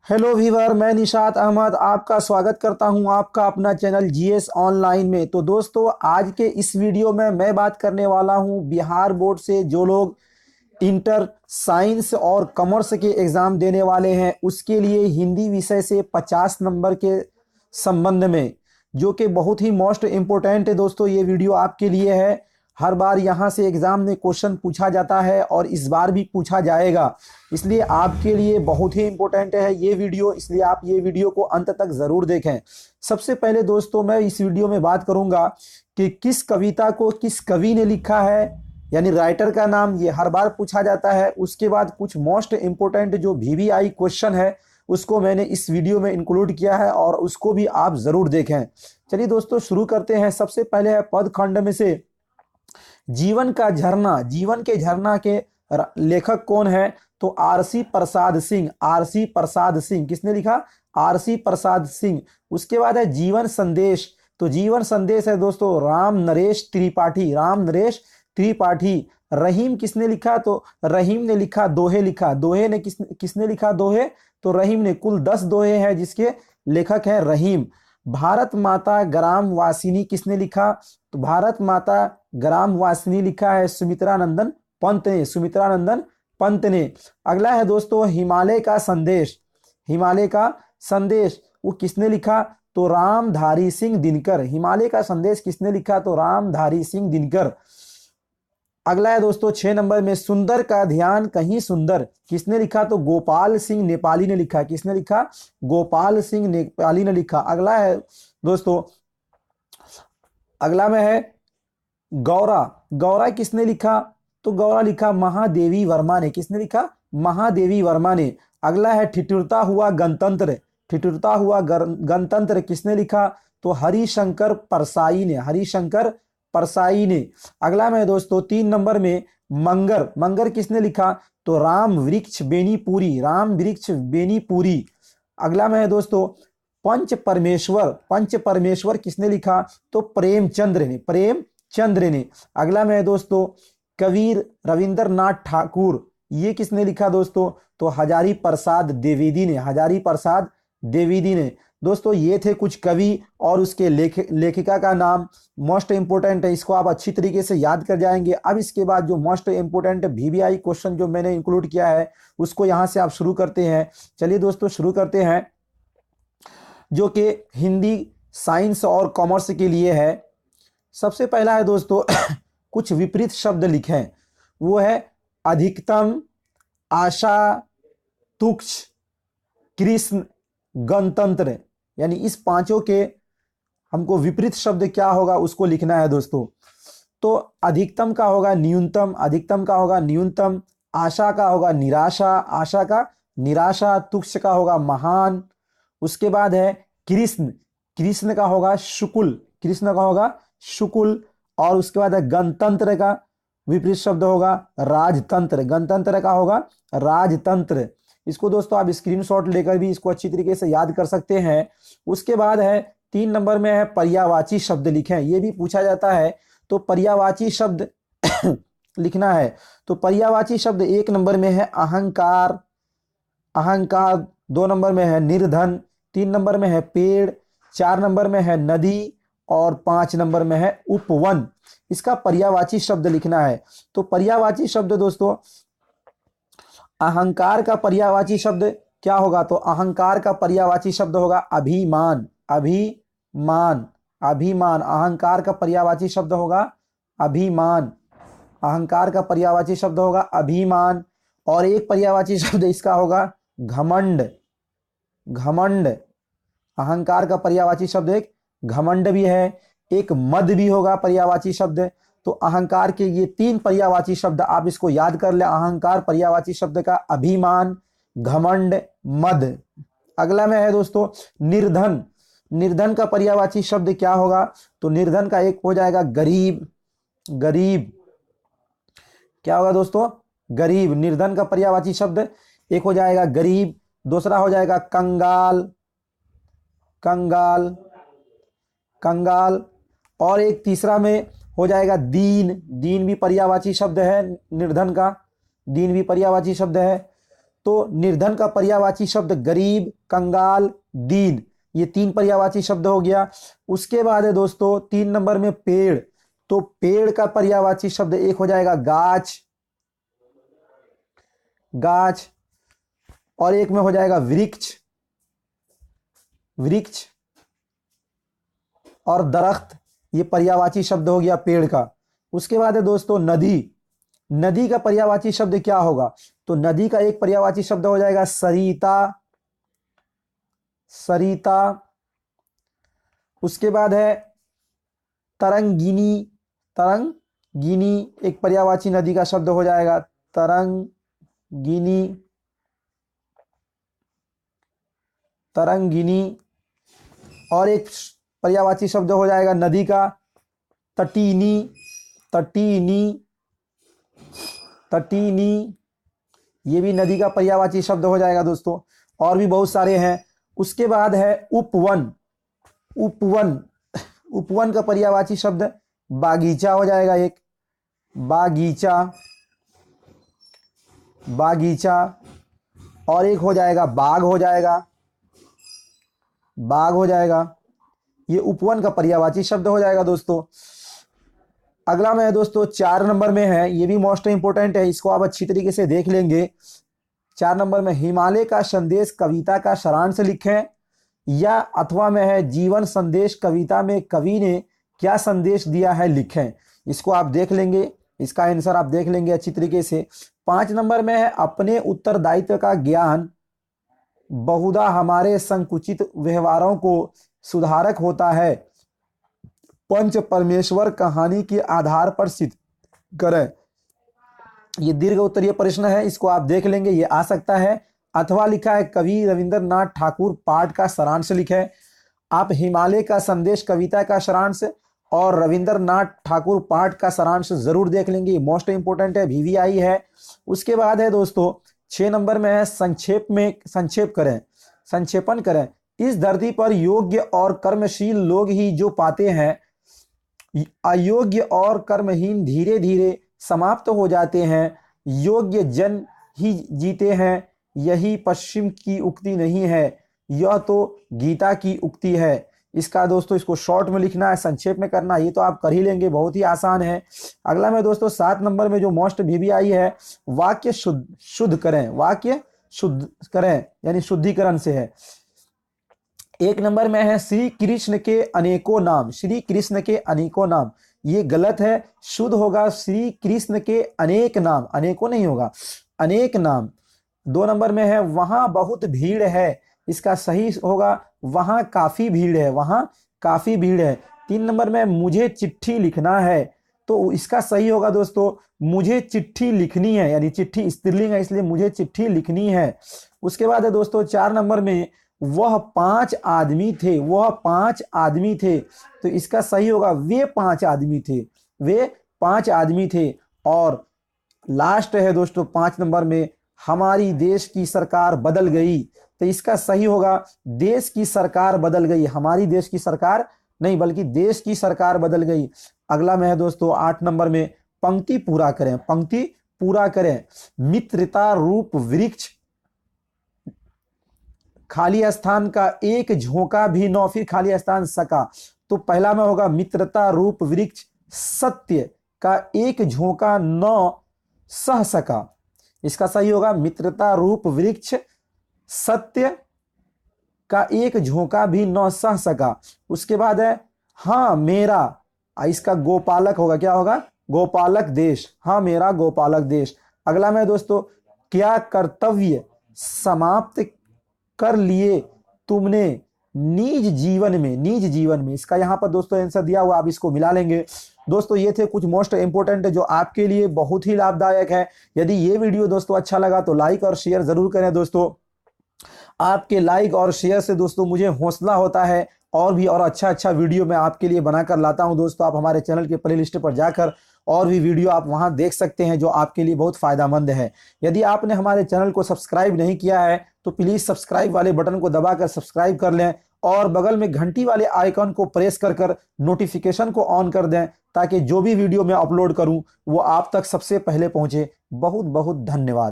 Hello Weaver, मैं निशात अहमद आपका स्वागत करता हूं आपका अपना चैनल जीएस ऑनलाइन में। तो दोस्तों, आज के इस वीडियो में मैं बात करने वाला हूं बिहार बोर्ड से जो लोग इंटर साइंस और कॉमर्स के एग्ज़ाम देने वाले हैं उसके लिए हिंदी विषय से 50 नंबर के संबंध में, जो कि बहुत ही मोस्ट इम्पोर्टेंट है। दोस्तों, ये वीडियो आपके लिए है। हर बार यहाँ से एग्ज़ाम में क्वेश्चन पूछा जाता है और इस बार भी पूछा जाएगा, इसलिए आपके लिए बहुत ही इम्पोर्टेंट है ये वीडियो। इसलिए आप ये वीडियो को अंत तक ज़रूर देखें। सबसे पहले दोस्तों, मैं इस वीडियो में बात करूँगा कि किस कविता को किस कवि ने लिखा है, यानी राइटर का नाम, ये हर बार पूछा जाता है। उसके बाद कुछ मोस्ट इम्पोर्टेंट जो वीवीआई क्वेश्चन है उसको मैंने इस वीडियो में इंक्लूड किया है और उसको भी आप ज़रूर देखें। चलिए दोस्तों, शुरू करते हैं। सबसे पहले है पद खंड में से जीवन का झरना। जीवन के झरना के लेखक कौन है? तो आरसी प्रसाद सिंह। आरसी प्रसाद सिंह किसने लिखा? आरसी प्रसाद सिंह। उसके बाद है जीवन संदेश। तो जीवन संदेश है दोस्तों राम नरेश त्रिपाठी। राम नरेश त्रिपाठी। रहीम किसने लिखा? तो रहीम ने लिखा, दोहे लिखा। दोहे ने किसने लिखा? दोहे तो रहीम ने। कुल 10 दोहे हैं जिसके लेखक है रहीम। भारत माता ग्राम वासिनी किसने लिखा? तो भारत माता ग्राम वासिनी लिखा है सुमित्रानंदन पंत ने। सुमित्रानंदन पंत ने। अगला है दोस्तों हिमालय का संदेश। हिमालय का संदेश वो किसने लिखा? तो रामधारी सिंह दिनकर। हिमालय का संदेश किसने लिखा? तो रामधारी सिंह दिनकर। अगला है दोस्तों 6 नंबर में सुंदर का ध्यान कहीं सुंदर किसने लिखा? तो गोपाल सिंह नेपाली ने लिखा। किसने लिखा? गोपाल सिंह नेपाली ने लिखा। अगला है दोस्तों, अगला में है गौरा। गौरा किसने लिखा? तो गौरा लिखा महादेवी वर्मा ने। किसने लिखा? महादेवी वर्मा ने। अगला है ठिठुरता हुआ गणतंत्र। ठिठुरता हुआ गणतंत्र किसने लिखा? तो हरिशंकर परसाई ने। हरिशंकर परसाई ने। अगला में दोस्तों 3 नंबर में मंगर। मंगर किसने लिखा? तो राम वृक्ष बेनीपुरी। राम वृक्ष बेनीपुरी। अगला में है दोस्तों पंच परमेश्वर। पंच परमेश्वर किसने लिखा? तो प्रेमचंद्र ने। प्रेमचंद्र ने। अगला में है दोस्तों कबीर रविंद्रनाथ ठाकुर। ये किसने लिखा दोस्तों? तो हजारी प्रसाद द्विवेदी ने। हजारी प्रसाद द्विवेदी ने। दोस्तों, ये थे कुछ कवि और उसके लेखिका का नाम। मोस्ट इंपोर्टेंट है, इसको आप अच्छी तरीके से याद कर जाएंगे। अब इसके बाद जो मोस्ट इंपोर्टेंट वीवीआई क्वेश्चन जो मैंने इंक्लूड किया है उसको यहाँ से आप शुरू करते हैं। चलिए दोस्तों, शुरू करते हैं, जो कि हिंदी साइंस और कॉमर्स के लिए है। सबसे पहला है दोस्तों कुछ विपरीत शब्द लिखें। वो है अधिकतम, आशा, तुक्ष, कृष्ण, गणतंत्र। यानी इस पांचों के हमको विपरीत शब्द क्या होगा उसको लिखना है दोस्तों। तो अधिकतम का होगा न्यूनतम। अधिकतम का होगा न्यूनतम। आशा का होगा निराशा। आशा का निराशा। तुक्ष का होगा महान। उसके बाद है कृष्ण। कृष्ण का होगा शुक्ल। कृष्ण का होगा शुक्ल। और उसके बाद है गणतंत्र का विपरीत शब्द होगा राजतंत्र। गणतंत्र का होगा राजतंत्र। इसको दोस्तों आप स्क्रीनशॉट लेकर भी इसको अच्छी तरीके से याद कर सकते हैं। उसके बाद है 3 नंबर में है पर्यायवाची शब्द लिखें। ये भी पूछा जाता है, तो पर्यायवाची शब्द लिखना है। तो पर्यायवाची शब्द 1 नंबर में है अहंकार। अहंकार। 2 नंबर में है निर्धन। 3 नंबर में है पेड़। 4 नंबर में है नदी और 5 नंबर में है उपवन। इसका पर्यायवाची शब्द लिखना है। तो पर्यायवाची शब्द दोस्तों, अहंकार का पर्यायवाची शब्द क्या होगा? तो अहंकार का पर्यायवाची शब्द होगा अभिमान। अभिमान। अभिमान। अहंकार का पर्यायवाची शब्द होगा अभिमान। अहंकार का पर्यायवाची शब्द होगा अभिमान। और एक पर्यायवाची शब्द इसका होगा घमंड। घमंड। अहंकार का पर्यायवाची शब्द एक घमंड भी है। एक मद भी होगा पर्यायवाची शब्द। तो अहंकार के ये 3 पर्यायवाची शब्द आप इसको याद कर ले। अहंकार पर्यायवाची शब्द का अभिमान, घमंड, मद। अगला में है दोस्तों निर्धन। निर्धन का पर्यायवाची शब्द क्या होगा? तो निर्धन का एक हो जाएगा गरीब। गरीब। क्या होगा दोस्तों? गरीब। निर्धन का पर्यायवाची शब्द एक हो जाएगा गरीब। दूसरा हो जाएगा कंगाल। कंगाल। कंगाल। और एक तीसरा में हो जाएगा दीन। दीन भी पर्यायवाची शब्द है निर्धन का। दीन भी पर्यायवाची शब्द है। तो निर्धन का पर्यायवाची शब्द गरीब, कंगाल, दीन, ये 3 पर्यायवाची शब्द हो गया। उसके बाद है दोस्तों 3 नंबर में पेड़, तो पेड़ का पर्यायवाची शब्द एक हो जाएगा गाछ, गाछ, और एक में हो जाएगा वृक्ष, वृक्ष, और दरख्त, ये पर्यायवाची शब्द हो गया पेड़ का। उसके बाद है दोस्तों नदी, नदी का पर्यायवाची शब्द क्या होगा, तो नदी का एक पर्यायवाची शब्द हो जाएगा सरिता, सरिता। उसके बाद है तरंगिनी, तरंगिनी एक पर्यायवाची नदी का शब्द हो जाएगा तरंगिनी, तरंगिनी, और एक पर्यायवाची शब्द हो जाएगा नदी का तटीनी, तटीनी, तटीनी, ये भी नदी का पर्यायवाची शब्द हो जाएगा दोस्तों। और भी बहुत सारे हैं। उसके बाद है उपवन, उपवन, उपवन का पर्यायवाची शब्द बागीचा हो जाएगा, एक बागीचा, बागीचा, और एक हो जाएगा बाग, हो जाएगा बाग, हो जाएगा। ये उपवन का पर्यायवाची शब्द हो जाएगा दोस्तों। अगला में है दोस्तों 4 नंबर में है, ये भी मोस्ट इंपोर्टेंट है, इसको आप अच्छी तरीके से देख लेंगे। 4 नंबर में हिमालय का संदेश कविता का सारांश लिखें, या अथवा में है जीवन संदेश कविता में कवि ने क्या संदेश दिया है लिखें। इसको आप देख लेंगे, इसका आंसर आप देख लेंगे अच्छी तरीके से। 5 नंबर में है अपने उत्तरदायित्व का ज्ञान बहुधा हमारे संकुचित व्यवहारों को सुधारक होता है, पंच परमेश्वर कहानी के आधार पर सिद्ध करें। ये दीर्घ उत्तरीय प्रश्न है, इसको आप देख लेंगे, ये आ सकता है। अथवा लिखा है कवि रविंद्रनाथ ठाकुर पाठ का सारांश लिखें। आप हिमालय का संदेश कविता का सारांश और रविंद्रनाथ ठाकुर पाठ का सारांश जरूर देख लेंगे, मोस्ट इंपोर्टेंट है, VVI है। उसके बाद है दोस्तों 6 नंबर में है संक्षेप करें, संक्षेपण करें। इस धरती पर योग्य और कर्मशील लोग ही जो पाते हैं, अयोग्य और कर्महीन धीरे धीरे समाप्त हो जाते हैं, योग्य जन ही जीते हैं, यही पश्चिम की उक्ति नहीं है, यह तो गीता की उक्ति है। इसका दोस्तों इसको शॉर्ट में लिखना है, संक्षेप में करना, ये तो आप कर ही लेंगे, बहुत ही आसान है। अगला में दोस्तों 7 नंबर में जो मोस्ट VVI है, वाक्य शुद्ध करें, वाक्य शुद्ध करें यानी शुद्धिकरण से है। 1 नंबर में है श्री कृष्ण के अनेकों नाम, श्री कृष्ण के अनेकों नाम, ये गलत है, शुद्ध होगा श्री कृष्ण के अनेक नाम, अनेकों नहीं होगा, अनेक नाम। 2 नंबर में है वहां बहुत भीड़ है, इसका सही होगा वहां काफी भीड़ है, वहां काफी भीड़ है। 3 नंबर में मुझे चिट्ठी लिखना है, तो इसका सही होगा दोस्तों मुझे चिट्ठी लिखनी है, यानी चिट्ठी स्त्रीलिंग है इसलिए मुझे चिट्ठी लिखनी है। उसके बाद है दोस्तों 4 नंबर में वह 5 आदमी थे, वह 5 आदमी थे, तो इसका सही होगा वे 5 आदमी थे, वे 5 आदमी थे। और लास्ट है दोस्तों 5 नंबर में हमारी देश की सरकार बदल गई, तो इसका सही होगा देश की सरकार बदल गई, हमारी देश की सरकार नहीं बल्कि देश की सरकार बदल गई। अगला में है दोस्तों 8 नंबर में पंक्ति पूरा करें, पंक्ति पूरा करें। मित्रता रूप वृक्ष खाली स्थान का एक झोंका भी न फिर खाली स्थान सका, तो पहला में होगा मित्रता रूप वृक्ष सत्य का एक झोंका न सह सका, इसका सही होगा मित्रता रूप वृक्ष सत्य का एक झोंका भी न सह सका। उसके बाद है हाँ मेरा, इसका गोपालक होगा, क्या होगा गोपालक देश, हाँ मेरा गोपालक देश। अगला में दोस्तों क्या कर्तव्य समाप्त कर लिए तुमने निज जीवन में, निज जीवन में, इसका यहाँ पर दोस्तों आंसर दिया हुआ, आप इसको मिला लेंगे। दोस्तों ये थे कुछ मोस्ट इंपोर्टेंट जो आपके लिए बहुत ही लाभदायक है। यदि ये वीडियो दोस्तों अच्छा लगा तो लाइक और शेयर जरूर करें दोस्तों, आपके लाइक और शेयर से दोस्तों मुझे हौसला होता है और भी और अच्छा वीडियो मैं आपके लिए बनाकर लाता हूं। दोस्तों आप हमारे चैनल के प्लेलिस्ट पर जाकर और भी वीडियो आप वहां देख सकते हैं जो आपके लिए बहुत फायदेमंद है। यदि आपने हमारे चैनल को सब्सक्राइब नहीं किया है तो प्लीज सब्सक्राइब वाले बटन को दबाकर सब्सक्राइब कर लें और बगल में घंटी वाले आइकन को प्रेस कर नोटिफिकेशन को ऑन कर दें ताकि जो भी वीडियो मैं अपलोड करूं वो आप तक सबसे पहले पहुंचे। बहुत बहुत धन्यवाद।